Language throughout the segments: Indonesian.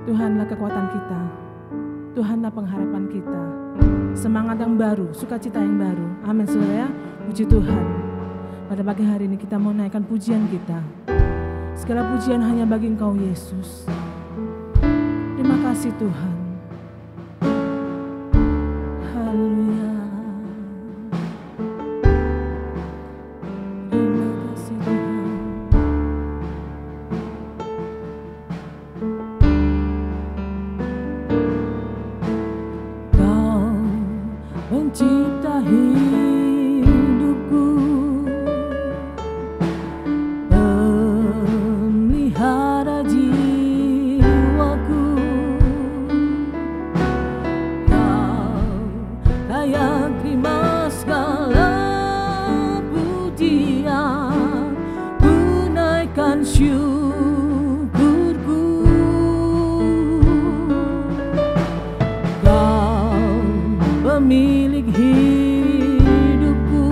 Tuhanlah kekuatan kita, Tuhanlah pengharapan kita, semangat yang baru, sukacita yang baru. Amin saudara ya, puji Tuhan. Pada pagi hari ini kita mau naikkan pujian kita. Segala pujian hanya bagi Engkau Yesus. Terima kasih Tuhan. Haleluya. Terima kasih Tuhan. Kau mencipta hidupku, pemelihara jiwaku. Kau layak terima segala pujian, ku naikkan syukurku. Kau pemilik hidupku,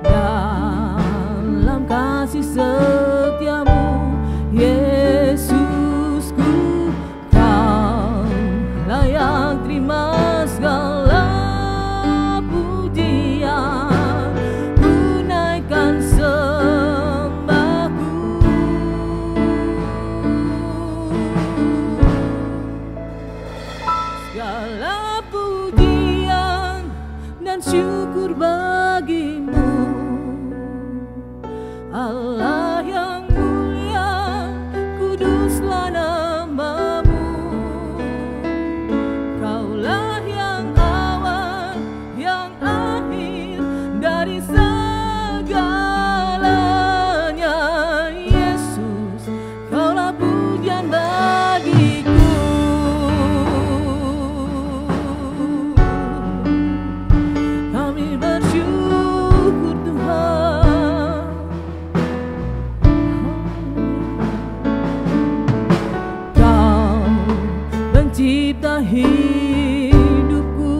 dalam kasih setiamu Yesusku. Kau layak terima segala pujian, ku naikkan sembahku. Segala pujian dan syukur bagimu, Allah yang mulia, kuduslah namamu. Kaulah yang awal, yang akhir dari segalanya. Yesus, Kaulah pujian bagiku. Kami bersyukur Tuhan. Kau pencipta hidupku,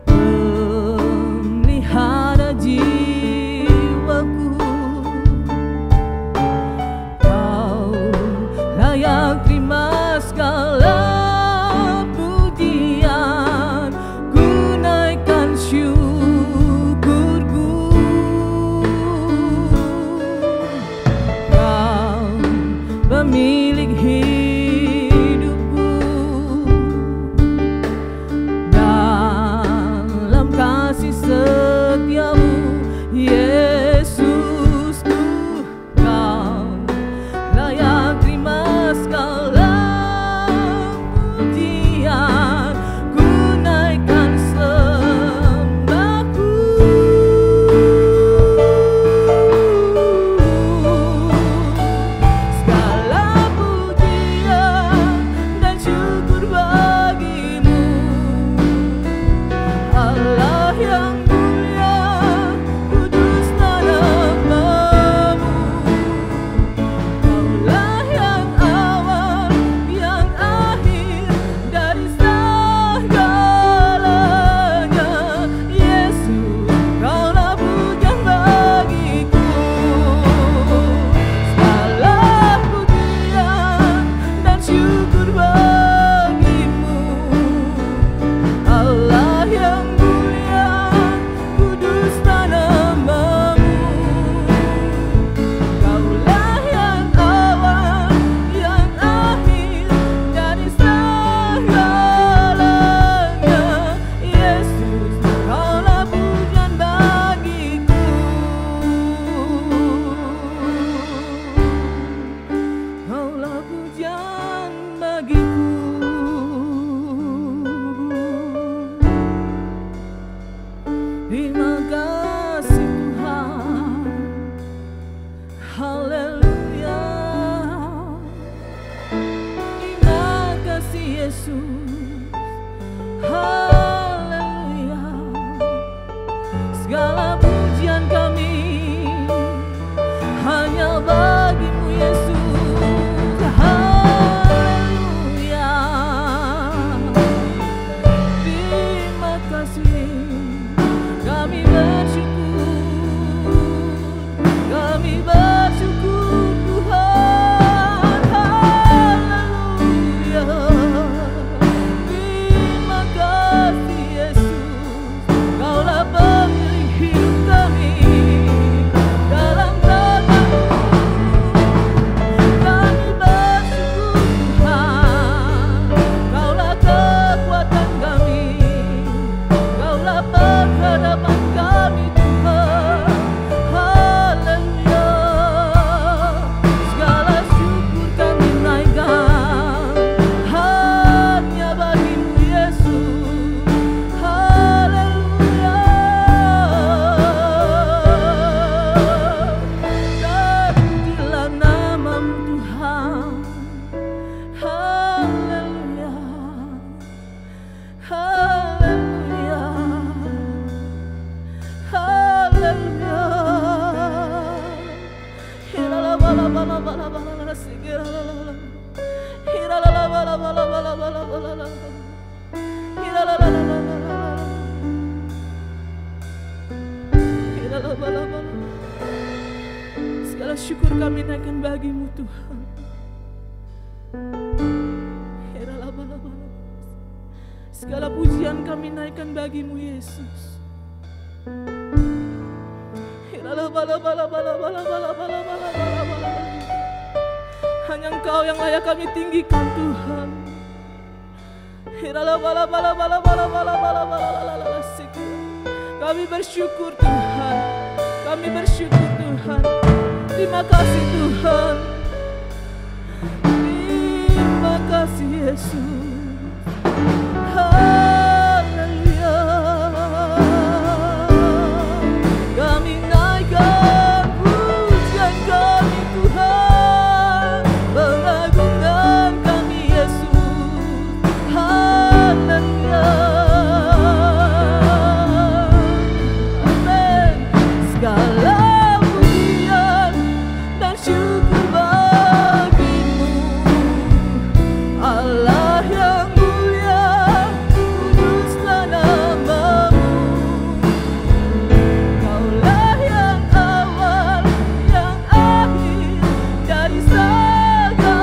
pemelihara jiwaku. Kau layak terima segala pujian, ku naikkan syukurku. Kau pemilik hidupku, dalam kasih setiamu Yesusku. Kau layak terima segala pujian, ku naikkan sembahku. Segala pujian dan syukur bagimu, Allah yang mulia, kuduslah namamu. Kaulah yang awal, yang akhir dari segalanya. Yesus, Kaulah pujian bagiku. Segala pujian dan syukur bagimu, Allah yang mulia, kuduslah namamu. Kaulah yang awal, yang akhir dari segalanya. Yesus, Kaulah pujian bagiku. Kaulah pujian bagiku. Terima kasih Tuhan. Haleluya. Terima kasih Yesus. Haleluya. Segala pujian kami hanya bagimu Yesus. Haleluya. Terima kasih. Kami bersyukur Tuhan. Segala syukur kami naikkan bagi-Mu Tuhan. Segala pujian kami naikkan bagi-Mu Yesus. Hanya Engkau yang layak kami tinggikan Tuhan. Kami bersyukur Tuhan. Kami bersyukur Tuhan. Terima kasih Tuhan. Terima kasih Yesus. Haleluya. Kami naikkan pujian kami Tuhan. Pengagungan kami Yesus. Haleluya. Amin. Segala pujian dan syukur bagi-Mu, Allah yang mulia, kuduslah nama-Mu. Kaulah yang awal, yang akhir dari segalanya.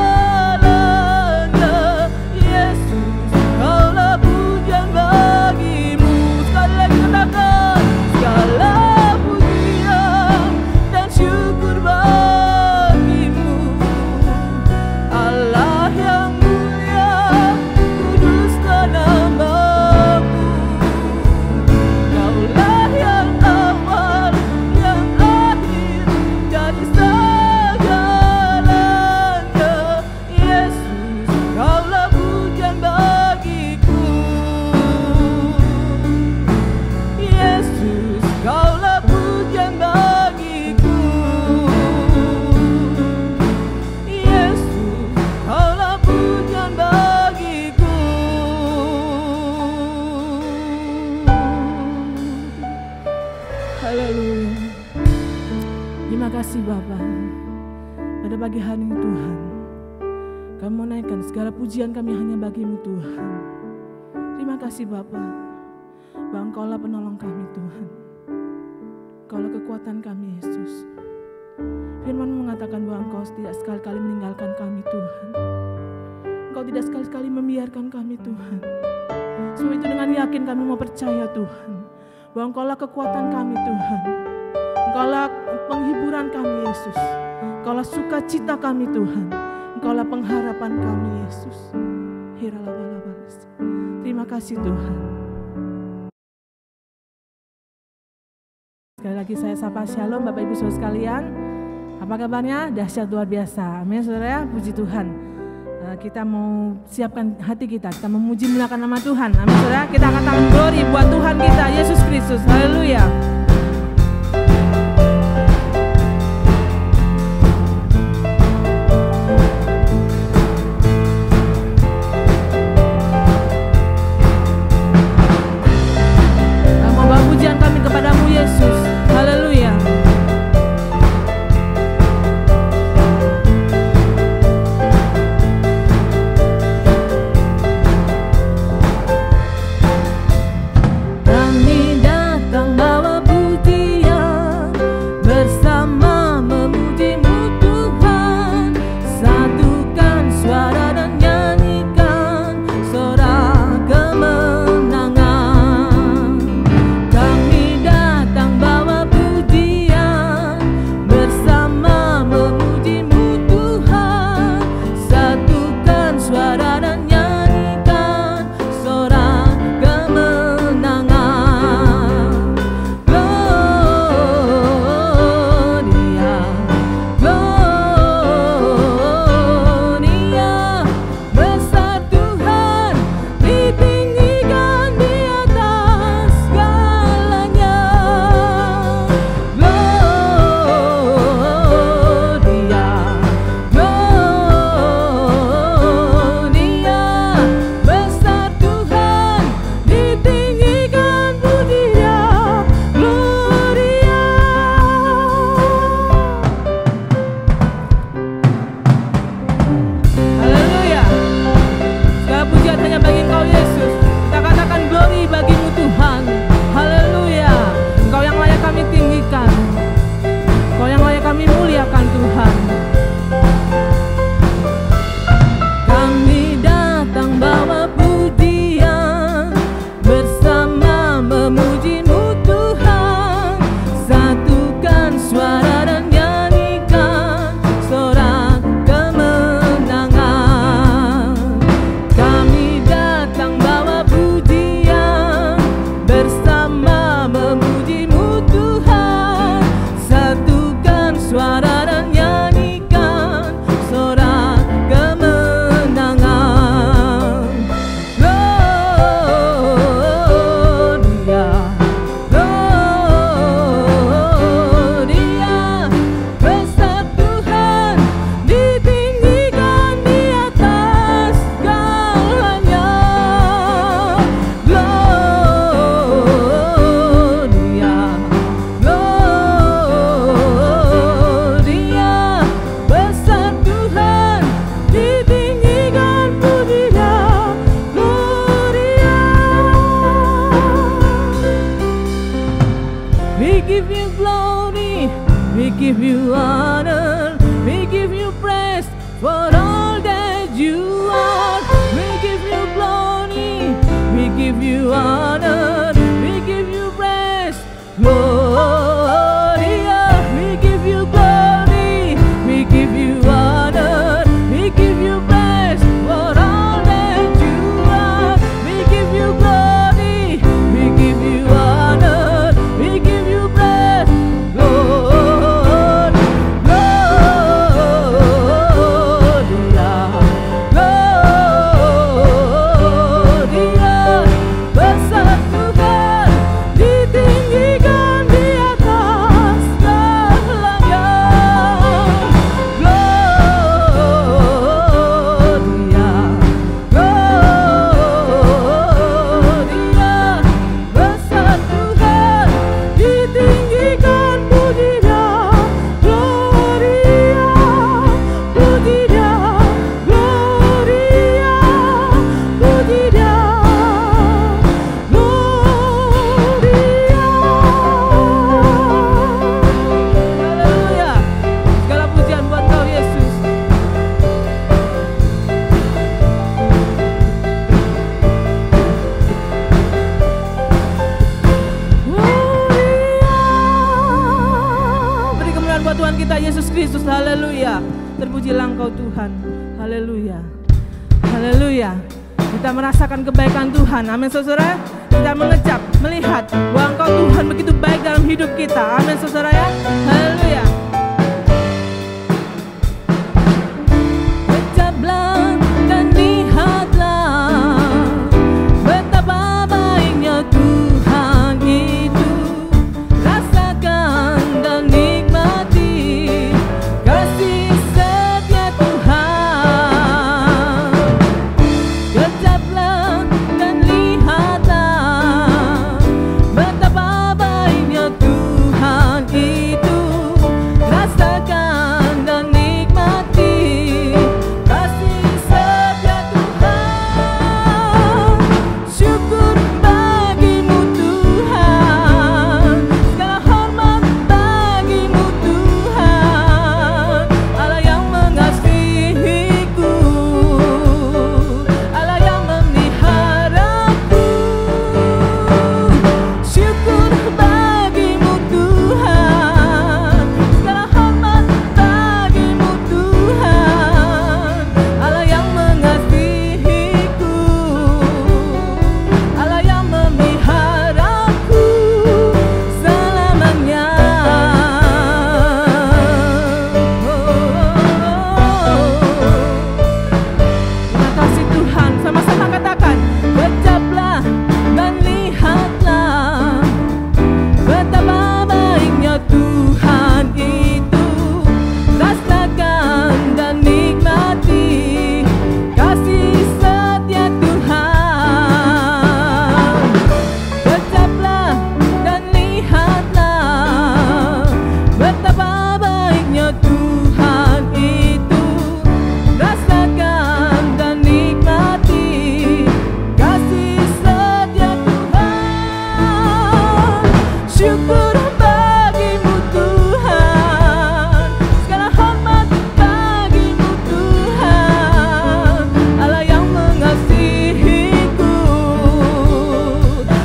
Yesus, Kaulah pujian bagi-Mu. Sekali lagi katakan, segala pujian dan syukur bagi-Mu, Allah yang mulia, kuduslah nama-Mu. Kaulah yang awal, yang akhir dari segalanya. Yesus, Kaulah pujian bagiku. Yesus, Kaulah pujian bagiku. Yesus, Kaulah pujian bagiku. Haleluya. Terima kasih Bapa. Pada pagi hari ini Tuhan, kami mau naikkan segala pujian kami hanya bagi-Mu Tuhan. Terima kasih Bapa, bahwa Engkaulah penolong kami Tuhan. Engkaulah kekuatan kami Yesus. Firman-Mu mengatakan bahwa Engkau tidak sekali-kali meninggalkan kami Tuhan. Engkau tidak sekali-kali membiarkan kami Tuhan. Sebab itu dengan yakin kami mau percaya Tuhan, bahwa Engkaulah kekuatan kami Tuhan. Engkaulah penghiburan kami Yesus. Engkaulah sukacita kami Tuhan. Engkaulah pengharapan kami Yesus. Terima kasih Tuhan. Sekali lagi saya sapa shalom Bapak Ibu Saudara sekalian. Apa kabarnya? Dahsyat luar biasa. Amin saudara, puji Tuhan. Kita mau siapkan hati kita memuji muliakan nama Tuhan. Amin saudara, kita katakan glory buat Tuhan kita Yesus Kristus. Haleluya. Mau bawa pujian kami kepadamu Yesus. Haleluya. Kami datang bawa pujian We give you glory, we give you honor, we give you praise for all that you are. We give you glory, we give you honor, we give you praise. Gloria, we give you glory, we give you honor, we give you praise for all that you are. We give you glory, we give you honor, we give you praise. Glory, Gloria, besar Tuhan, ditinggikan di atas segalanya. Gloria, Gloria, besar Tuhan, ditinggikan puji-Nya. Gloria, puji-Nya. Gloria, puji-Nya. Haleluya. Segala pujian buat Kau Yesus. Beri kemuliaan buat Tuhan kita Yesus Kristus. Haleluya. Terpujilah Engkau Tuhan. Haleluya. Haleluya. Kita merasakan kebaikan Tuhan. Amin saudara. Kita mengecap, melihat bahwa Engkau Tuhan begitu baik dalam hidup kita. Amin saudara ya. Haleluya. Kecaplah dan lihatlah betapa baiknya Tuhan itu. Rasakan dan nikmati kasih setia Tuhan. Kecaplah dan lihatlah betapa baiknya Tuhan itu. Rasakan dan nikmati kasih setia Tuhan. Syukur bagimu Tuhan, segala hormat bagimu Tuhan. Allah yang mengasihiku, Allah yang memeliharaku. Syukur bagimu Tuhan, segala hormat bagimu Tuhan. Allah yang mengasihiku, Allah yang memeliharaku selamanya. Terima kasih Tuhan. Sama-sama katakan, kecaplah dan lihatlah betapa baiknya Tuhan itu. Rasakan dan nikmati kasih setia Tuhan. Kecaplah dan lihatlah betapa baiknya Tuhan itu. Rasakan dan nikmati kasih setia Tuhan. Syukur bagimu Tuhan, segala hormat bagimu Tuhan. Allah yang mengasihiku,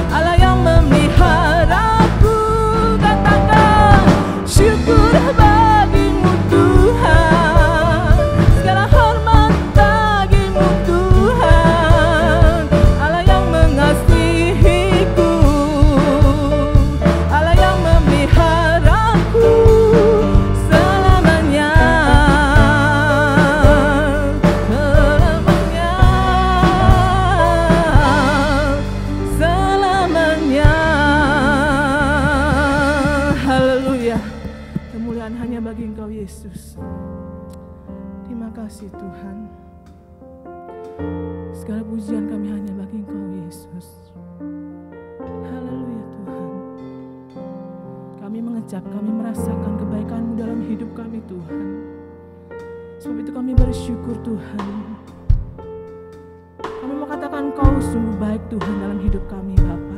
Allah yang memeliharaku. Katakan, syukur bagimu Tuhan, segala hormat bagimu Tuhan. Allah yang mengasihiku, Allah yang memeliharaku selamanya. Selamanya, selamanya. Haleluya. Kemuliaan hanya bagi Engkau Yesus. Terima kasih Tuhan. Segala pujian kami hanya bagi Engkau Yesus. Haleluya Tuhan. Kami mengecap, kami merasakan kebaikan-Mu dalam hidup kami Tuhan. Sebab itu kami bersyukur Tuhan. Kami mau katakan Kau sungguh baik Tuhan dalam hidup kami Bapa.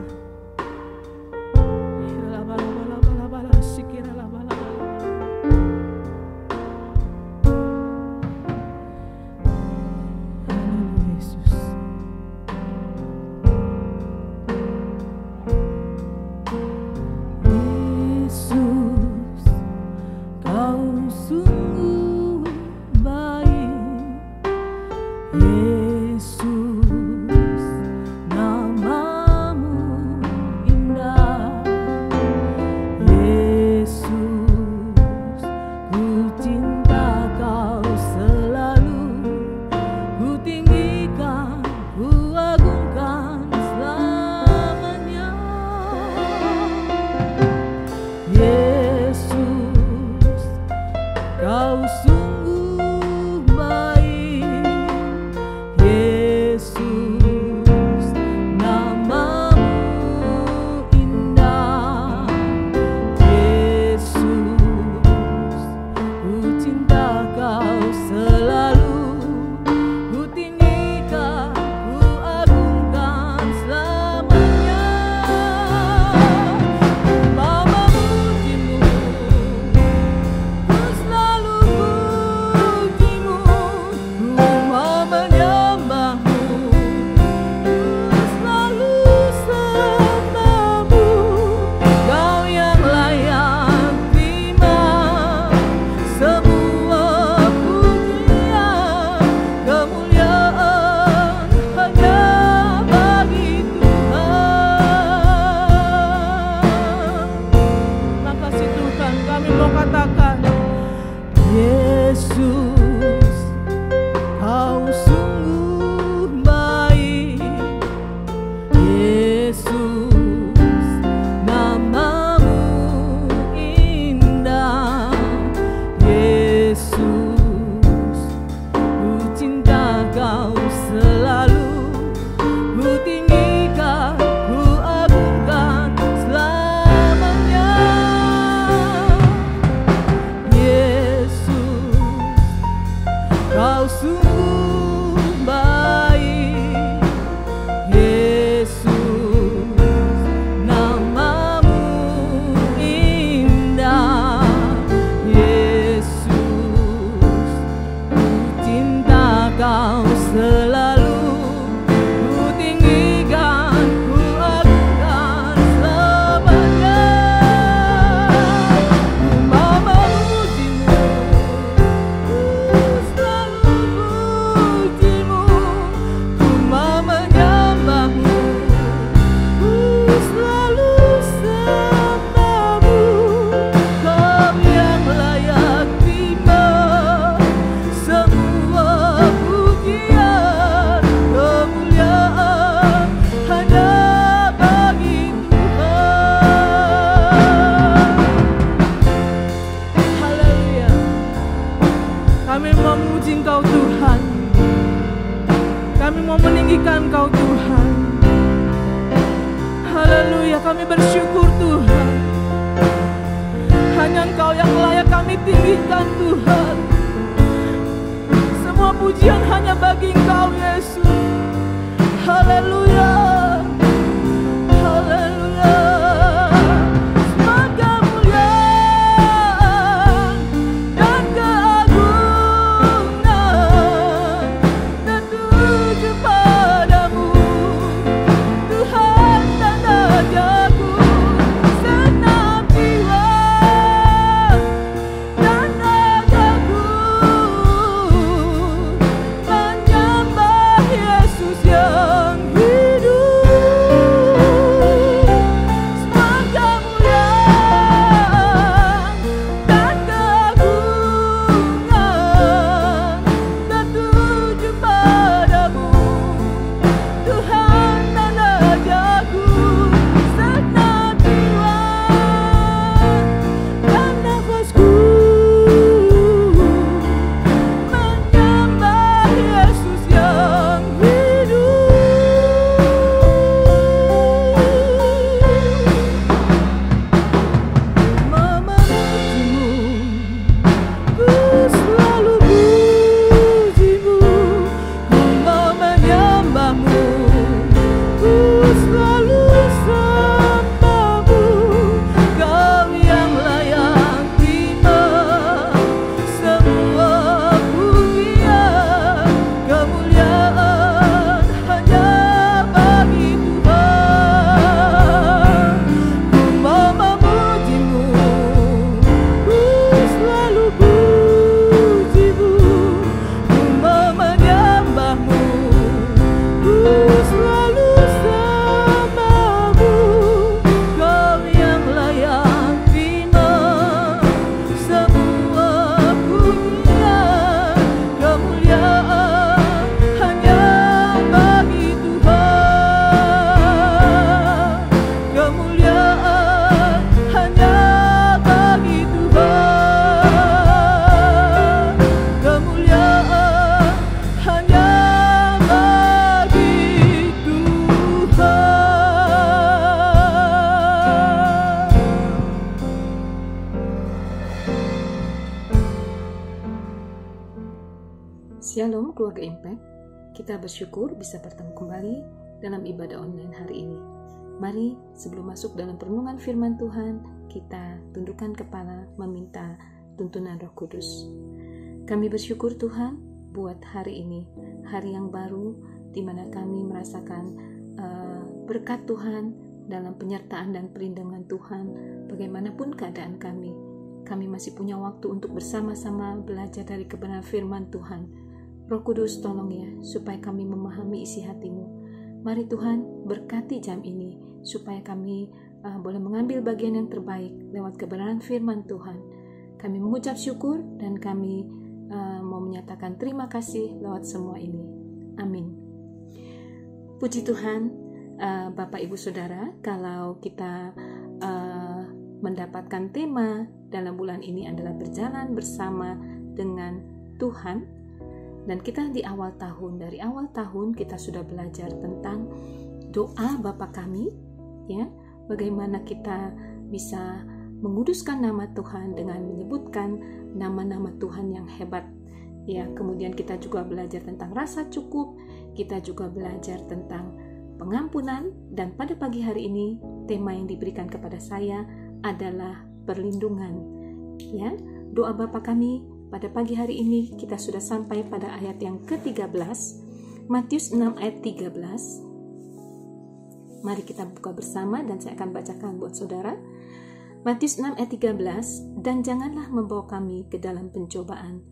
mau katakan, Yesus, Kau sungguh baik. Yesus, namamu indah. Yesus, ku cinta Kau selalu. Ku tinggikan, ku agungkan selamanya. Yesus, Kau sungguh baik. Yesus, namamu indah. Yesus, ku cinta Kau selalu. Ku tinggikan, ku agungkan selamanya. Ku mau memujimu, ku selalu pujimu. Ku mau menyembahmu, ku selalu sembahmu. Kau yang layak terima semua pujian, kemuliaan hanya bagi Tuhan. Haleluya. Kami mau memuji Engkau Tuhan. Kami mau meninggikan Engkau Tuhan. Haleluya, kami bersyukur Tuhan. Hanya Engkau yang layak kami tinggikan Tuhan. Semua pujian hanya bagi Engkau Yesus. Haleluya. Haleluya. Semua kemuliaan dan keagungan tertuju padamu, Tuhan dan Rajaku. Senang jiwa dan ragaku menyembah Yesus yang hidup. Semua kemuliaan dan keagungan tertuju padamu, Tuhan dan Rajaku. Senang jiwa dan nafasku menyembah Yesus yang hidup. Memujimu, ku selalu pujimu. Ku mau menyembahmu, ku selalu sembahmu. Kau yang layak terima semua pujian, kemuliaan hanya bagi Tuhan. Ku mau memujimu, ku selalu pujimu. Ku mau menyembahmu, ku selalu sembahmu. Kau yang layak terima semua pujian, kemuliaan hanya bagi Tuhan. Kemuliaan hanya bagi Tuhan. Kemuliaan hanya bagi Tuhan. Shalom keluarga Impact, kita bersyukur bisa bertemu kembali dalam ibadah online hari ini. Mari sebelum masuk dalam perenungan firman Tuhan, kita tundukkan kepala meminta tuntunan Roh Kudus. Kami bersyukur Tuhan buat hari ini, hari yang baru di mana kami merasakan berkat Tuhan dalam penyertaan dan perlindungan Tuhan. Bagaimanapun keadaan kami masih punya waktu untuk bersama-sama belajar dari kebenaran firman Tuhan. Roh Kudus tolong ya, supaya kami memahami isi hati-Mu. Mari Tuhan berkati jam ini, supaya kami boleh mengambil bagian yang terbaik lewat kebenaran firman Tuhan. Kami mengucap syukur dan kami mau menyatakan terima kasih lewat semua ini. Amin. Puji Tuhan, Bapak Ibu Saudara, kalau kita mendapatkan tema dalam bulan ini adalah berjalan bersama dengan Tuhan, dan kita di awal tahun, dari awal tahun kita sudah belajar tentang doa Bapa kami, ya, bagaimana kita bisa menguduskan nama Tuhan dengan menyebutkan nama-nama Tuhan yang hebat, ya. Kemudian kita juga belajar tentang rasa cukup, kita juga belajar tentang pengampunan, dan pada pagi hari ini tema yang diberikan kepada saya adalah perlindungan, ya. Doa Bapa kami pada pagi hari ini kita sudah sampai pada ayat yang ke-13, Matius 6 ayat 13. Mari kita buka bersama dan saya akan bacakan buat saudara. Matius 6 ayat 13, dan janganlah membawa kami ke dalam pencobaan,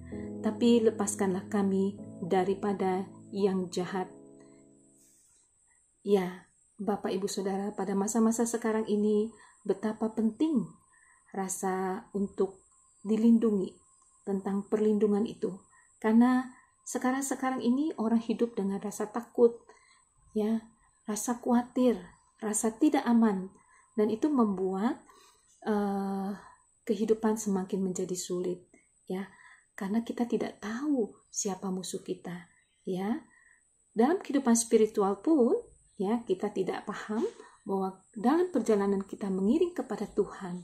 tapi lepaskanlah kami daripada yang jahat. Ya, Bapak Ibu Saudara, pada masa-masa sekarang ini betapa penting rasa untuk dilindungi, tentang perlindungan itu. Karena sekarang ini orang hidup dengan rasa takut, ya, rasa khawatir, rasa tidak aman, dan itu membuat kehidupan semakin menjadi sulit, ya, karena kita tidak tahu siapa musuh kita, ya. Dalam kehidupan spiritual pun, ya, kita tidak paham bahwa dalam perjalanan kita mengiring kepada Tuhan,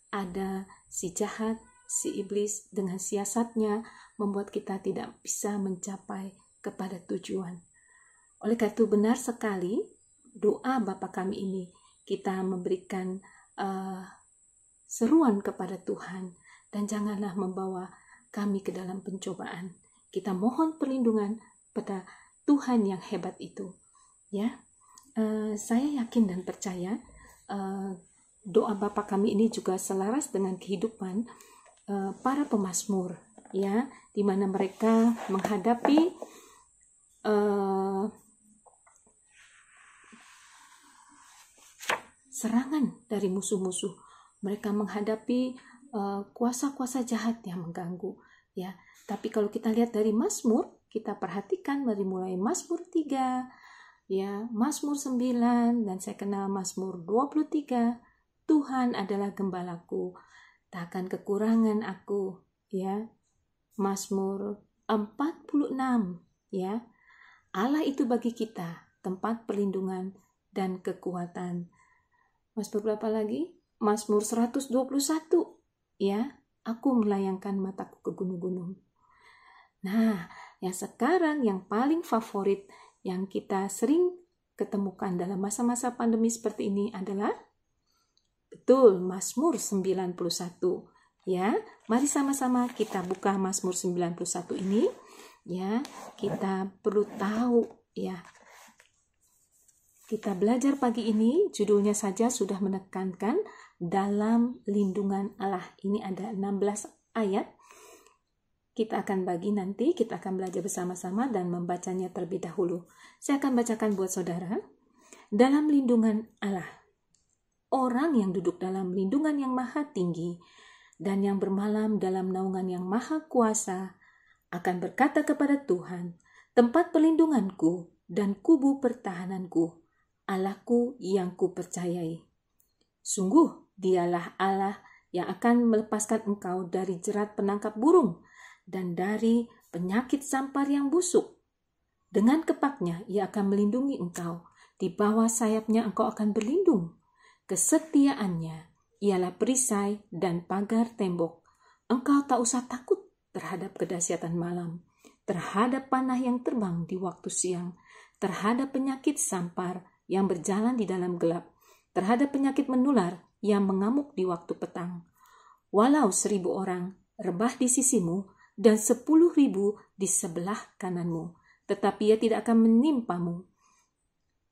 ada si jahat, si iblis dengan siasatnya membuat kita tidak bisa mencapai kepada tujuan. Oleh karena itu benar sekali doa Bapa kami ini, kita memberikan seruan kepada Tuhan, dan janganlah membawa kami ke dalam pencobaan. Kita mohon perlindungan pada Tuhan yang hebat itu, ya. Saya yakin dan percaya doa Bapa kami ini juga selaras dengan kehidupan para pemazmur, ya, di mana mereka menghadapi serangan dari musuh-musuh. Mereka menghadapi kuasa-kuasa jahat yang mengganggu, ya. Tapi kalau kita lihat dari Mazmur, kita perhatikan dari mulai Mazmur 3, ya, Mazmur 9, dan saya kenal Mazmur 23, Tuhan adalah gembalaku, takkan kekurangan aku, ya. Mazmur 46, ya, Allah itu bagi kita tempat perlindungan dan kekuatan. Mazmur berapa lagi? Mazmur 121, ya, aku melayangkan mataku ke gunung-gunung. Nah, yang sekarang yang paling favorit yang kita sering ketemukan dalam masa-masa pandemi seperti ini adalah betul Mazmur 91, ya. Mari sama-sama kita buka Mazmur 91 ini, ya. Kita perlu tahu, ya. Kita belajar pagi ini, judulnya saja sudah menekankan dalam lindungan Allah. Ini ada 16 ayat. Kita akan bagi nanti, kita akan belajar bersama-sama dan membacanya terlebih dahulu. Saya akan bacakan buat saudara. Dalam lindungan Allah. Orang yang duduk dalam lindungan yang maha tinggi dan yang bermalam dalam naungan yang maha kuasa akan berkata kepada Tuhan, tempat perlindunganku dan kubu pertahananku, Allahku yang kupercayai. Sungguh dialah Allah yang akan melepaskan engkau dari jerat penangkap burung dan dari penyakit sampar yang busuk. Dengan kepaknya ia akan melindungi engkau, di bawah sayapnya engkau akan berlindung. Kesetiaannya ialah perisai dan pagar tembok. Engkau tak usah takut terhadap kedahsyatan malam, terhadap panah yang terbang di waktu siang, terhadap penyakit sampar yang berjalan di dalam gelap, terhadap penyakit menular yang mengamuk di waktu petang. Walau 1.000 orang rebah di sisimu dan 10.000 di sebelah kananmu, tetapi ia tidak akan menimpamu.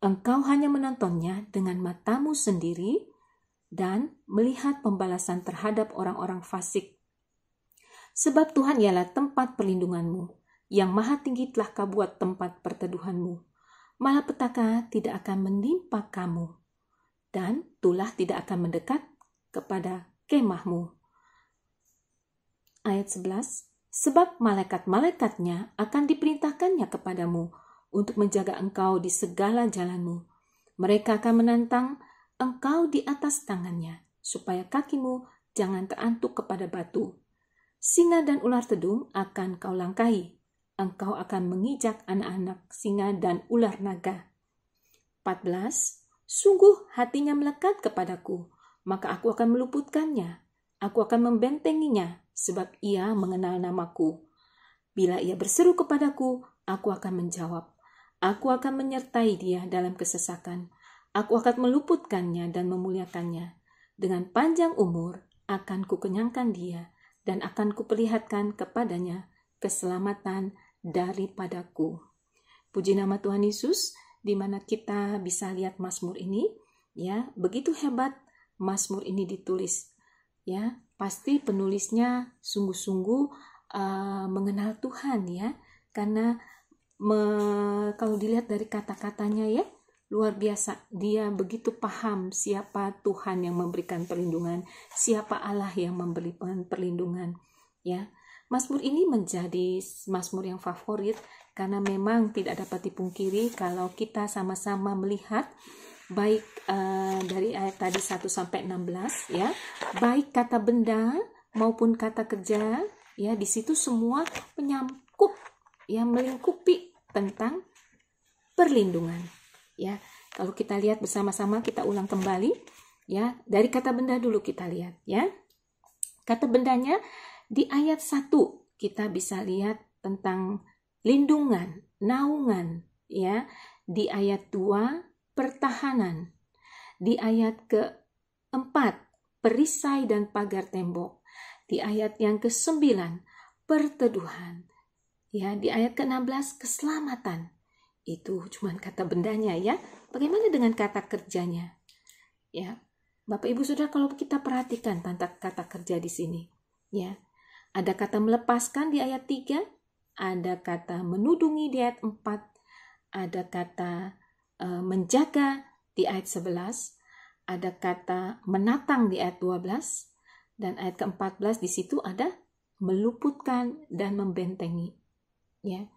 Engkau hanya menontonnya dengan matamu sendiri dan melihat pembalasan terhadap orang-orang fasik. Sebab Tuhan ialah tempat perlindunganmu, yang maha tinggi telah kau buat tempat perteduhanmu. Malapetaka tidak akan menimpa kamu, dan tulah tidak akan mendekat kepada kemahmu. Ayat 11, sebab malaikat-malaikatnya akan diperintahkannya kepadamu untuk menjaga engkau di segala jalanmu. Mereka akan menantang engkau di atas tangannya, supaya kakimu jangan terantuk kepada batu. Singa dan ular tedung akan kau langkahi. Engkau akan mengijak anak-anak singa dan ular naga. 14. Sungguh hatinya melekat kepadaku, maka aku akan meluputkannya. Aku akan membentenginya, sebab ia mengenal namaku. Bila ia berseru kepadaku, aku akan menjawab. Aku akan menyertai dia dalam kesesakan. Aku akan meluputkannya dan memuliakannya. Dengan panjang umur akan kukenyangkan dia, dan akan kuperlihatkan kepadanya keselamatan daripadaku. Puji nama Tuhan Yesus, di mana kita bisa lihat Mazmur ini, ya, begitu hebat Mazmur ini ditulis, ya, pasti penulisnya sungguh-sungguh mengenal Tuhan, ya, karena kalau dilihat dari kata-katanya, ya, luar biasa. Dia begitu paham siapa Tuhan yang memberikan perlindungan, siapa Allah yang memberikan perlindungan, ya. Mazmur ini menjadi mazmur yang favorit karena memang tidak dapat dipungkiri kalau kita sama-sama melihat baik dari ayat tadi 1 sampai 16, ya, baik kata benda maupun kata kerja, ya, di situ semua menyangkut, ya, melingkupi tentang perlindungan, ya. Kalau kita lihat bersama-sama, kita ulang kembali, ya, dari kata benda dulu kita lihat, ya. Kata bendanya di ayat 1 kita bisa lihat tentang lindungan, naungan, ya. Di ayat 2 pertahanan. Di ayat ke-4 perisai dan pagar tembok. Di ayat yang ke-9 perteduhan. Ya, di ayat ke-16 keselamatan. Itu cuma kata bendanya, ya. Bagaimana dengan kata kerjanya? Ya. Bapak Ibu Saudara, kalau kita perhatikan tentang kata kerja di sini, ya. Ada kata melepaskan di ayat 3, ada kata menudungi di ayat 4, ada kata menjaga di ayat 11, ada kata menatang di ayat 12, dan ayat ke-14 di situ ada meluputkan dan membentengi. Ya,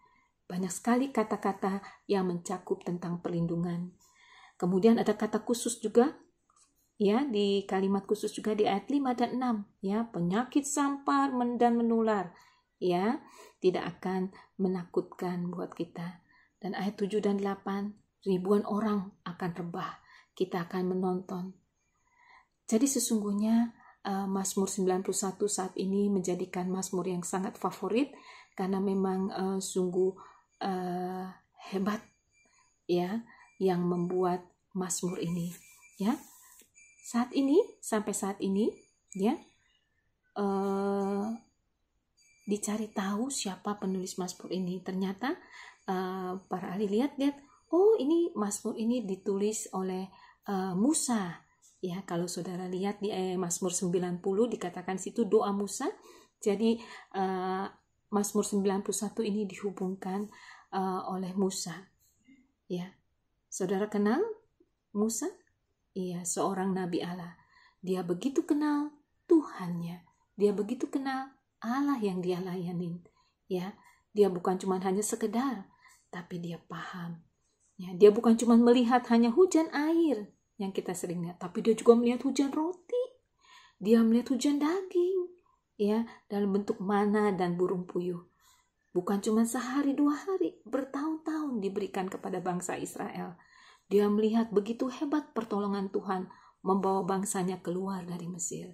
banyak sekali kata-kata yang mencakup tentang perlindungan. Kemudian ada kata khusus juga, ya, di kalimat khusus juga di ayat 5 dan 6, ya, penyakit sampar dan menular, ya, tidak akan menakutkan buat kita. Dan ayat 7 dan 8, ribuan orang akan rebah, kita akan menonton. Jadi sesungguhnya Mazmur 91 saat ini menjadikan mazmur yang sangat favorit karena memang sungguh hebat, ya, yang membuat mazmur ini, ya. Sampai saat ini, ya, dicari tahu siapa penulis mazmur ini. Ternyata para ahli lihat, oh, ini mazmur ini ditulis oleh Musa. Ya, kalau saudara lihat di Mazmur 90 dikatakan situ doa Musa. Jadi Mazmur 91 ini dihubungkan oleh Musa. Ya, saudara kenal Musa? Iya, seorang nabi Allah. Dia begitu kenal Tuhannya. Dia begitu kenal Allah yang dia layanin. Ya, dia bukan cuma hanya sekedar, tapi dia paham. Ya, dia bukan cuma melihat hanya hujan air yang kita sering lihat, tapi dia juga melihat hujan roti. Dia melihat hujan daging, ya, dalam bentuk mana dan burung puyuh. Bukan cuma sehari 2 hari, bertahun-tahun diberikan kepada bangsa Israel. Dia melihat begitu hebat pertolongan Tuhan membawa bangsanya keluar dari Mesir.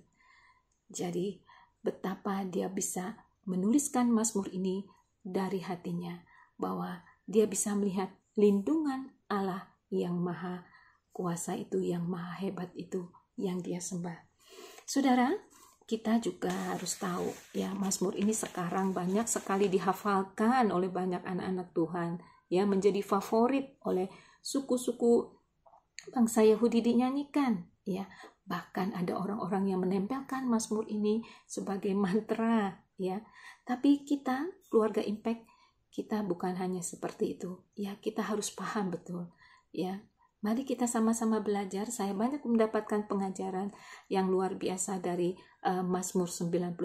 Jadi betapa dia bisa menuliskan mazmur ini dari hatinya, bahwa dia bisa melihat lindungan Allah yang maha kuasa itu, yang maha hebat itu, yang dia sembah. Saudara, kita juga harus tahu, ya, mazmur ini sekarang banyak sekali dihafalkan oleh banyak anak-anak Tuhan, ya, menjadi favorit oleh suku-suku bangsa Yahudi dinyanyikan, ya. Bahkan ada orang-orang yang menempelkan mazmur ini sebagai mantra, ya. Tapi kita, keluarga Impact, kita bukan hanya seperti itu, ya. Kita harus paham betul, ya. Mari kita sama-sama belajar. Saya banyak mendapatkan pengajaran yang luar biasa dari Mazmur 91.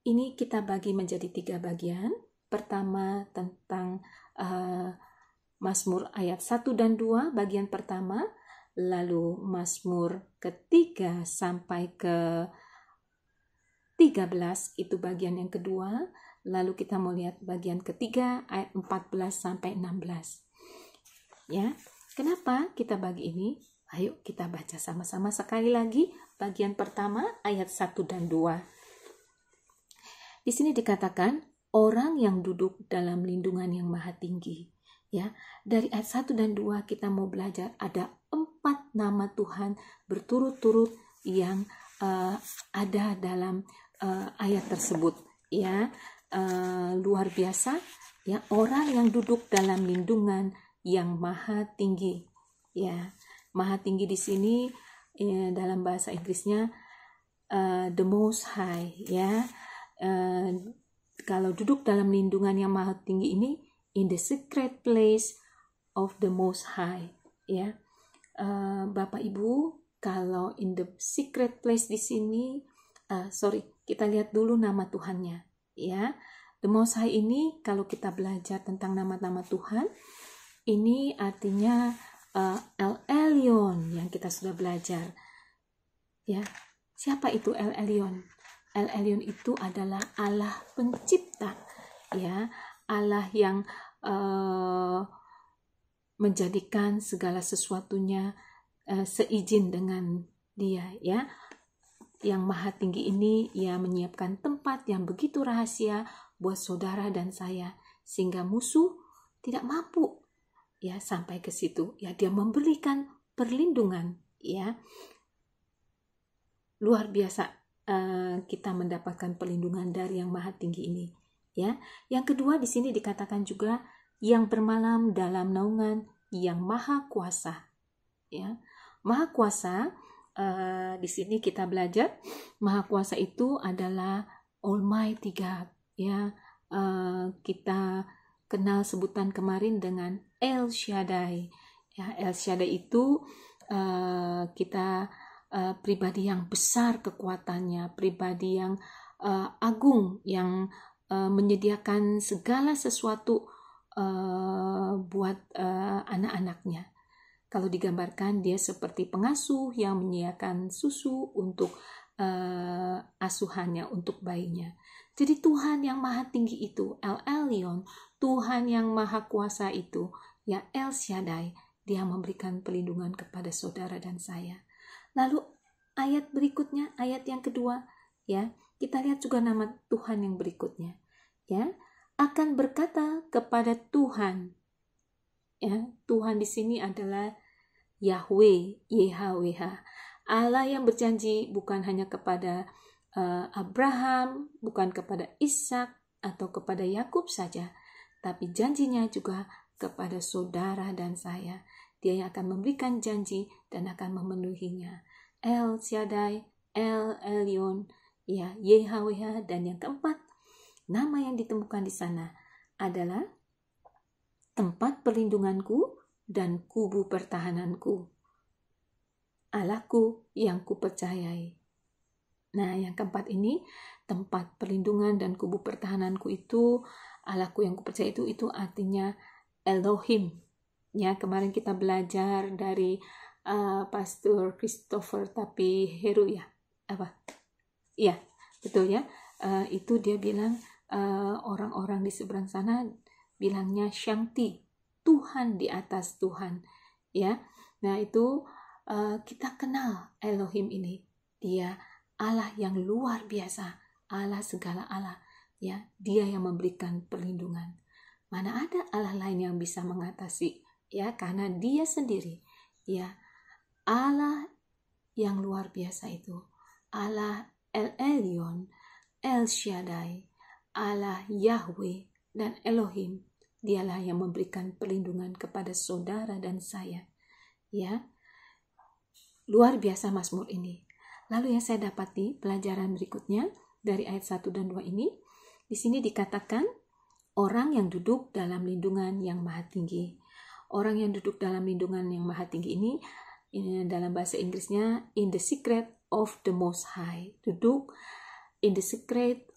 ini kita bagi menjadi 3 bagian. Pertama tentang Mazmur ayat 1 dan 2 bagian pertama, lalu Mazmur ke-3 sampai ke 13 itu bagian yang kedua, lalu kita mau lihat bagian ketiga ayat 14 sampai 16. Ya, kenapa kita bagi ini? Ayo kita baca sama-sama sekali lagi bagian pertama ayat 1 dan 2. Di sini dikatakan orang yang duduk dalam lindungan yang maha tinggi. Ya, dari ayat 1 dan 2 kita mau belajar ada 4 nama Tuhan berturut-turut yang ada dalam ayat tersebut. Ya, luar biasa. Ya, orang yang duduk dalam lindungan yang maha tinggi. Ya, maha tinggi di sini dalam bahasa Inggrisnya the most high. Ya, kalau duduk dalam lindungan yang maha tinggi ini, in the secret place of the most high. Ya, Bapak Ibu, kalau in the secret place di sini, kita lihat dulu nama Tuhannya. Ya, the most high ini kalau kita belajar tentang nama-nama Tuhan, ini artinya El Elyon yang kita sudah belajar. Ya, siapa itu El Elyon? El Elyon itu adalah Allah pencipta. Ya, Allah yang menjadikan segala sesuatunya seizin dengan Dia. Ya, yang maha tinggi ini Ia menyiapkan tempat yang begitu rahasia buat saudara dan saya, sehingga musuh tidak mampu ya sampai ke situ. Ya, Dia memberikan perlindungan. Ya, luar biasa kita mendapatkan perlindungan dari yang maha tinggi ini. Ya, yang kedua di sini dikatakan juga yang bermalam dalam naungan yang maha kuasa. Ya, maha kuasa di sini kita belajar maha kuasa itu adalah Almighty God. Ya, kita kenal sebutan kemarin dengan El Shaddai. Ya, El Shaddai itu kita pribadi yang besar kekuatannya, pribadi yang agung, yang menyediakan segala sesuatu buat anak-anaknya. Kalau digambarkan, Dia seperti pengasuh yang menyediakan susu untuk asuhannya, untuk bayinya. Jadi Tuhan yang maha tinggi itu, El Elyon, Tuhan yang maha kuasa itu, ya El Shaddai, Dia memberikan perlindungan kepada saudara dan saya. Lalu ayat berikutnya, ayat yang kedua, ya, kita lihat juga nama Tuhan yang berikutnya. Ya, akan berkata kepada Tuhan. Ya, Tuhan di sini adalah Yahweh, YHWH. Allah yang berjanji bukan hanya kepada Abraham, bukan kepada Ishak atau kepada Yakub saja, tapi janjinya juga kepada saudara dan saya. Dia yang akan memberikan janji dan akan memenuhinya. El Shaddai, El Elyon, ya YHWH, dan yang keempat, nama yang ditemukan di sana adalah tempat perlindunganku dan kubu pertahananku, Allahku yang kupercayai. Nah, yang keempat ini, tempat perlindungan dan kubu pertahananku itu, Allahku yang kupercayai itu artinya Elohim. Ya, kemarin kita belajar dari Pastor Christopher tapi Heru ya, apa? Iya, betul ya. Itu dia bilang orang-orang di seberang sana bilangnya Shangti, Tuhan di atas Tuhan. Ya, nah itu kita kenal Elohim ini. Dia Allah yang luar biasa, Allah segala Allah. Ya, Dia yang memberikan perlindungan. Mana ada Allah lain yang bisa mengatasi? Ya, karena Dia sendiri, ya Allah yang luar biasa itu, Allah El Elyon, El Shaddai, Allah Yahweh dan Elohim. Dialah yang memberikan perlindungan kepada saudara dan saya. Ya, luar biasa Mazmur ini. Lalu yang saya dapati pelajaran berikutnya dari ayat 1 dan 2 ini, di sini dikatakan orang yang duduk dalam lindungan yang maha tinggi. Orang yang duduk dalam lindungan yang maha tinggi ini dalam bahasa Inggrisnya in the secret of the most high. Duduk in the secret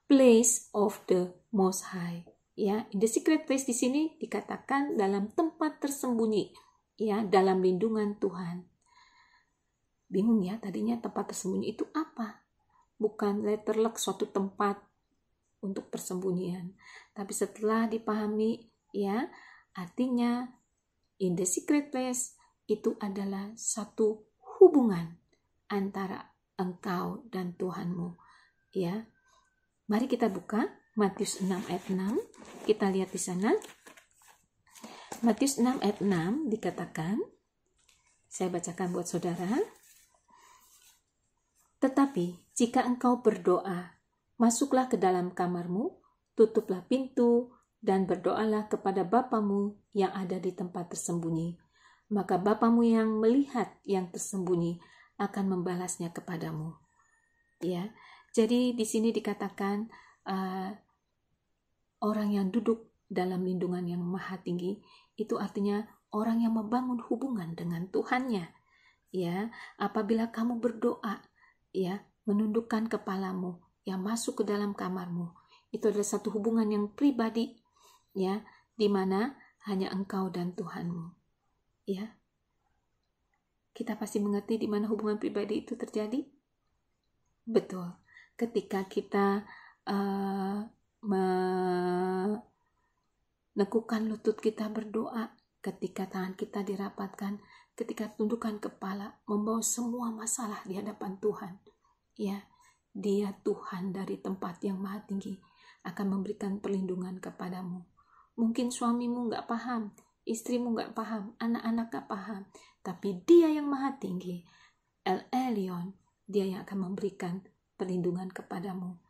place of the Most High. Ya, in the secret place di sini dikatakan dalam tempat tersembunyi, ya, dalam lindungan Tuhan. Bingung ya, tadinya tempat tersembunyi itu apa? Bukan letterlek suatu tempat untuk persembunyian. Tapi setelah dipahami, ya, artinya in the secret place itu adalah satu hubungan antara engkau dan Tuhanmu. Ya, mari kita buka Matius 6 ayat 6. Kita lihat di sana. Matius 6 ayat 6 dikatakan, saya bacakan buat saudara. Tetapi jika engkau berdoa, masuklah ke dalam kamarmu, tutuplah pintu, dan berdoalah kepada Bapamu yang ada di tempat tersembunyi. Maka Bapamu yang melihat yang tersembunyi akan membalasnya kepadamu. Ya, jadi di sini dikatakan orang yang duduk dalam lindungan yang maha tinggi itu artinya orang yang membangun hubungan dengan Tuhannya. Ya, apabila kamu berdoa, ya, menundukkan kepalamu, yang masuk ke dalam kamarmu, itu adalah satu hubungan yang pribadi, ya, di mana hanya engkau dan Tuhanmu. Ya, kita pasti mengerti di mana hubungan pribadi itu terjadi. Betul, ketika kita menekukan lutut kita berdoa, ketika tangan kita dirapatkan, ketika tundukkan kepala, membawa semua masalah di hadapan Tuhan. Ya, Dia Tuhan dari tempat yang maha tinggi akan memberikan perlindungan kepadamu. Mungkin suamimu gak paham, istrimu gak paham, anak-anak gak paham, tapi Dia yang maha tinggi, El Elyon, Dia yang akan memberikan perlindungan kepadamu.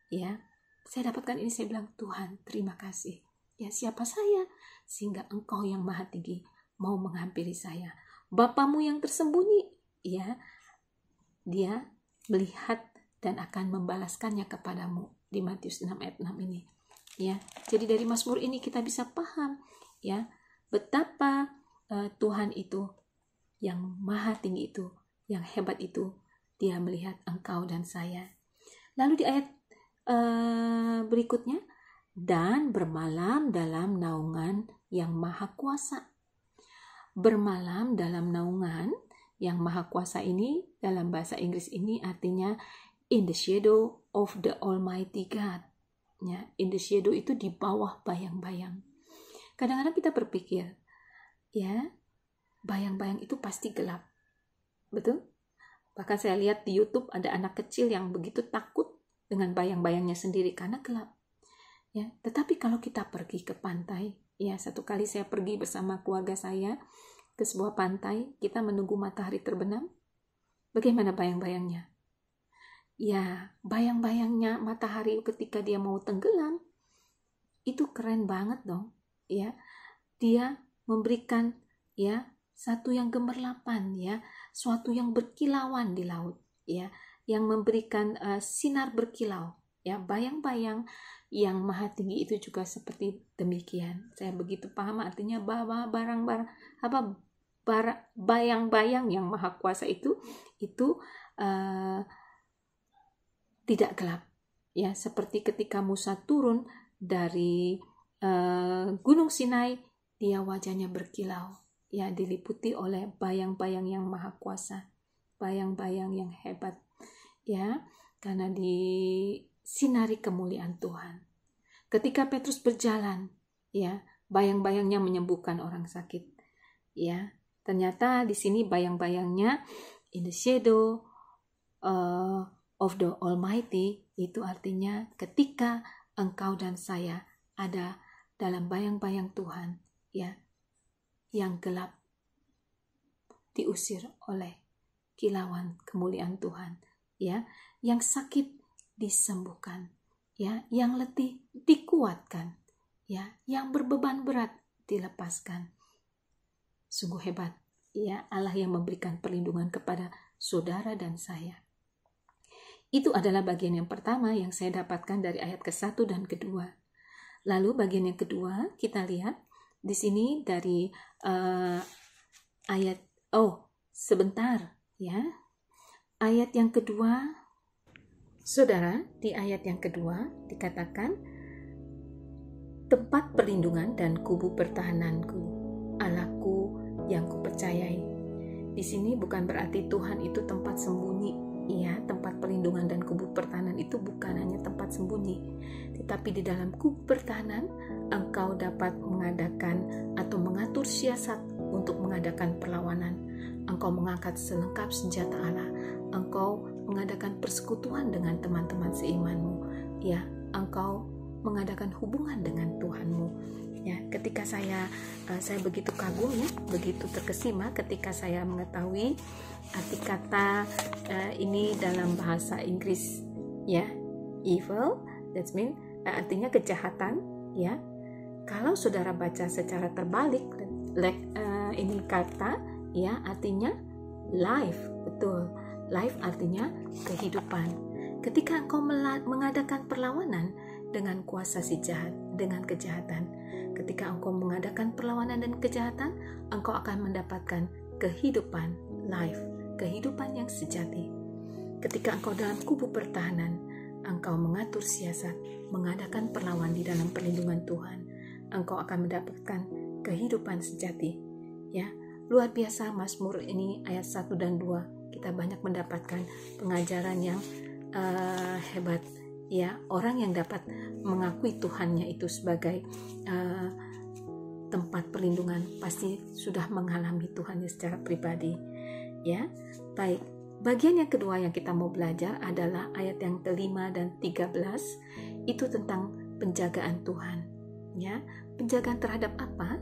Ya, saya dapatkan ini, saya bilang, Tuhan terima kasih. Ya, siapa saya sehingga Engkau yang maha tinggi mau menghampiri saya. Bapamu yang tersembunyi, ya, Dia melihat dan akan membalaskannya kepadamu, di Matius 6 ayat 6 ini. Ya, jadi dari Mazmur ini kita bisa paham, ya, betapa Tuhan itu yang maha tinggi itu, yang hebat itu, Dia melihat engkau dan saya. Lalu di ayat berikutnya, dan bermalam dalam naungan yang maha kuasa. Bermalam dalam naungan yang maha kuasa ini dalam bahasa Inggris ini artinya in the shadow of the Almighty God. Ya, in the shadow itu di bawah bayang-bayang. Kadang-kadang kita berpikir, ya, bayang-bayang itu pasti gelap. Betul? Bahkan saya lihat di YouTube ada anak kecil yang begitu takut dengan bayang-bayangnya sendiri karena gelap. Ya, tetapi kalau kita pergi ke pantai, ya, satu kali saya pergi bersama keluarga saya ke sebuah pantai, kita menunggu matahari terbenam. Bagaimana bayang-bayangnya? Ya, bayang-bayangnya matahari ketika dia mau tenggelam, itu keren banget dong. Ya, dia memberikan, ya, satu yang gemerlapan, ya, suatu yang berkilauan di laut, ya, yang memberikan sinar berkilau. Ya, bayang-bayang yang maha tinggi itu juga seperti demikian. Saya begitu paham artinya bahwa bayang-bayang yang maha kuasa itu tidak gelap. Ya, seperti ketika Musa turun dari Gunung Sinai, dia wajahnya berkilau. Ya, diliputi oleh bayang-bayang yang maha kuasa, bayang-bayang yang hebat. Ya, karena disinari kemuliaan Tuhan. Ketika Petrus berjalan, ya, bayang-bayangnya menyembuhkan orang sakit. Ya, ternyata di sini bayang-bayangnya in the shadow of the Almighty itu artinya ketika engkau dan saya ada dalam bayang-bayang Tuhan, ya, yang gelap diusir oleh kilauan kemuliaan Tuhan, ya, yang sakit disembuhkan, ya, yang letih dikuatkan, ya, yang berbeban berat dilepaskan. Sungguh hebat, ya, Allah yang memberikan perlindungan kepada saudara dan saya. Itu adalah bagian yang pertama yang saya dapatkan dari ayat ke-1 dan ke-2. Lalu bagian yang kedua kita lihat di sini dari ayat sebentar, ya. Ayat yang kedua Saudara, di ayat yang kedua dikatakan, tempat perlindungan dan kubu pertahananku, Allahku yang kupercayai. Di sini bukan berarti Tuhan itu tempat sembunyi, ya, tempat perlindungan dan kubu pertahanan itu bukan hanya tempat sembunyi, tetapi di dalam kubu pertahanan engkau dapat mengadakan atau mengatur siasat untuk mengadakan perlawanan. Engkau mengangkat selengkap senjata Allah, engkau mengadakan persekutuan dengan teman-teman seimanmu, ya, engkau mengadakan hubungan dengan Tuhanmu. Ya, ketika saya begitu kagum, ya, begitu terkesima ketika saya mengetahui arti kata ini dalam bahasa Inggris, ya, evil, that means artinya kejahatan, ya. Kalau saudara baca secara terbalik, ini kata, ya, artinya life, betul. Life artinya kehidupan. Ketika engkau mengadakan perlawanan dengan kuasa si jahat, dengan kejahatan, ketika engkau mengadakan perlawanan dan kejahatan, engkau akan mendapatkan kehidupan, life, kehidupan yang sejati. Ketika engkau dalam kubu pertahanan, engkau mengatur siasat, mengadakan perlawanan di dalam perlindungan Tuhan, engkau akan mendapatkan kehidupan sejati. Ya, luar biasa Mazmur ini ayat 1 dan 2. Kita banyak mendapatkan pengajaran yang hebat, ya, orang yang dapat mengakui Tuhannya itu sebagai tempat perlindungan pasti sudah mengalami Tuhannya secara pribadi, ya. Baik, bagian yang kedua yang kita mau belajar adalah ayat yang kelima dan 13, itu tentang penjagaan Tuhan, ya. Penjagaan terhadap apa?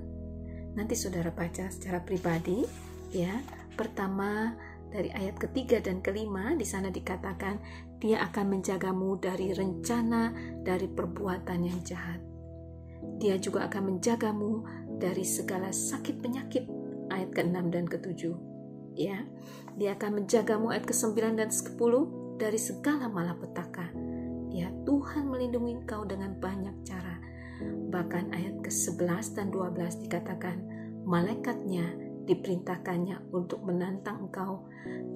Nanti saudara baca secara pribadi, ya. Pertama, dari ayat ketiga dan kelima, di sana dikatakan Dia akan menjagamu dari rencana, dari perbuatan yang jahat. Dia juga akan menjagamu dari segala sakit penyakit, ayat ke-6 dan ke-7. Ya, Dia akan menjagamu, ayat ke-9 dan ke-10, dari segala malapetaka. Ya, Tuhan melindungi engkau dengan banyak cara. Bahkan ayat ke-11 dan 12 dikatakan malaikatnya diperintahkannya untuk menantang engkau,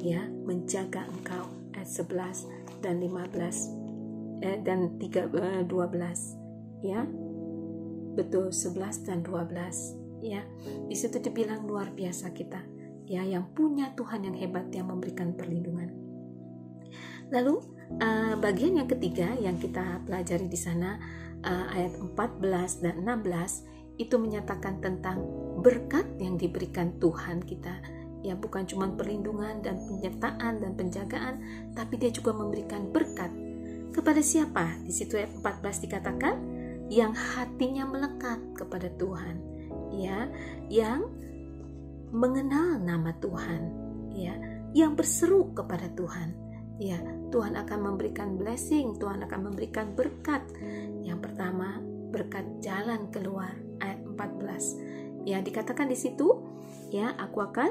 ya, menjaga engkau, ayat 11 dan 15 dan 12, ya, betul, 11 dan 12, ya. Di situ dibilang luar biasa kita, ya, yang punya Tuhan yang hebat yang memberikan perlindungan. Lalu bagian yang ketiga yang kita pelajari di sana, ayat 14 dan 16 itu menyatakan tentang berkat yang diberikan Tuhan kita, ya, bukan cuma perlindungan dan penyertaan dan penjagaan, tapi Dia juga memberikan berkat kepada siapa? Di situ ayat 14 dikatakan yang hatinya melekat kepada Tuhan, ya, yang mengenal nama Tuhan, ya, yang berseru kepada Tuhan, ya. Tuhan akan memberikan blessing, Tuhan akan memberikan berkat. Yang pertama, berkat jalan keluar, ayat 14. Ya, dikatakan di situ, ya, aku akan,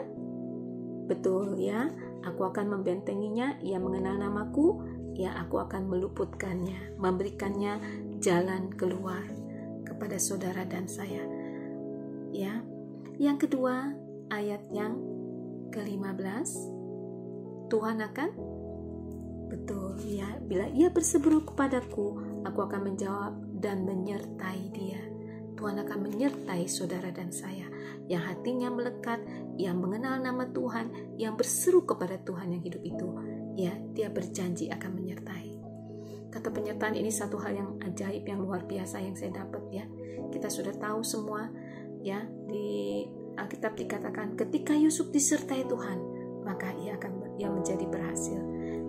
betul, ya, aku akan membentenginya, ia mengenal namaku, ya, aku akan meluputkannya, memberikannya jalan keluar kepada saudara dan saya. Ya. Yang kedua, ayat yang ke-15, Tuhan akan, betul, ya, bila ia berseru kepadaku, aku akan menjawab dan menyertai dia. Tuhan akan menyertai saudara dan saya yang hatinya melekat, yang mengenal nama Tuhan, yang berseru kepada Tuhan yang hidup itu, ya, Dia berjanji akan menyertai. Kata penyertaan ini satu hal yang ajaib, yang luar biasa yang saya dapat, ya. Kita sudah tahu semua, ya, di Alkitab dikatakan ketika Yusuf disertai Tuhan, maka ia menjadi berhasil.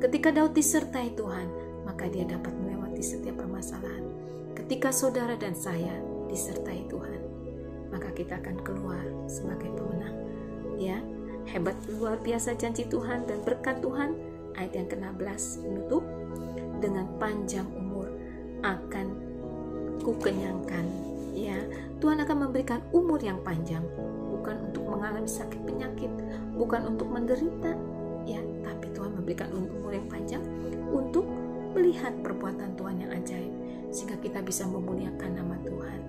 Ketika Daud disertai Tuhan, maka dia dapat melewati setiap permasalahan. Ketika saudara dan saya disertai Tuhan, maka kita akan keluar sebagai pemenang, ya. Hebat, luar biasa janji Tuhan dan berkat Tuhan. Ayat yang ke-16 menutup, dengan panjang umur akan kukenyangkan, ya. Tuhan akan memberikan umur yang panjang, bukan untuk mengalami sakit penyakit, bukan untuk menderita, ya, tapi Tuhan memberikan umur yang panjang untuk melihat perbuatan Tuhan yang ajaib, sehingga kita bisa memuliakan nama Tuhan.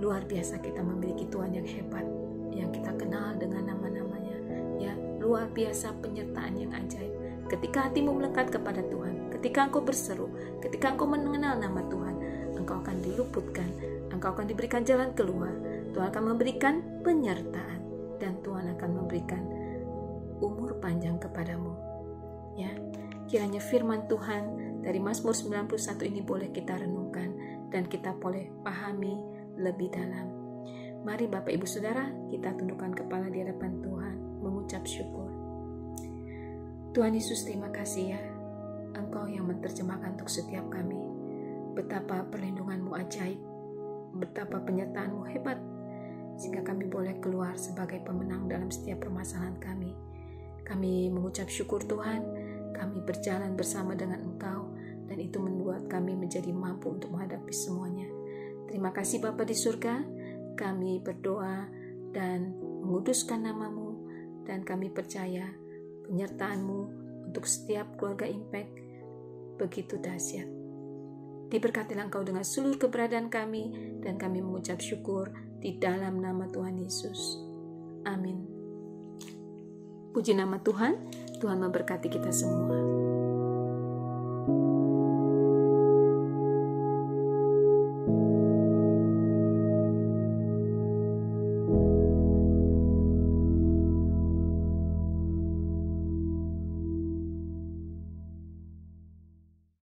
Luar biasa kita memiliki Tuhan yang hebat, yang kita kenal dengan nama-namanya, ya. Luar biasa penyertaan yang ajaib, ketika hatimu melekat kepada Tuhan, ketika engkau berseru, ketika engkau mengenal nama Tuhan, engkau akan diluputkan, engkau akan diberikan jalan keluar, Tuhan akan memberikan penyertaan, dan Tuhan akan memberikan umur panjang kepadamu. Ya, kiranya firman Tuhan dari Mazmur 91 ini boleh kita renungkan dan kita boleh pahami lebih dalam. Mari Bapak Ibu Saudara, kita tundukkan kepala di hadapan Tuhan, mengucap syukur. Tuhan Yesus, terima kasih ya, Engkau yang menerjemahkan untuk setiap kami. Betapa perlindungan-Mu ajaib, betapa penyertaan-Mu hebat, sehingga kami boleh keluar sebagai pemenang dalam setiap permasalahan kami. Kami mengucap syukur Tuhan, kami berjalan bersama dengan Engkau, dan itu membuat kami menjadi mampu untuk menghadapi semuanya. Terima kasih Bapa di surga, kami berdoa dan menguduskan nama-Mu, dan kami percaya penyertaan-Mu untuk setiap keluarga Impact begitu dahsyat. Diberkatilah Engkau dengan seluruh keberadaan kami, dan kami mengucap syukur di dalam nama Tuhan Yesus. Amin. Puji nama Tuhan, Tuhan memberkati kita semua.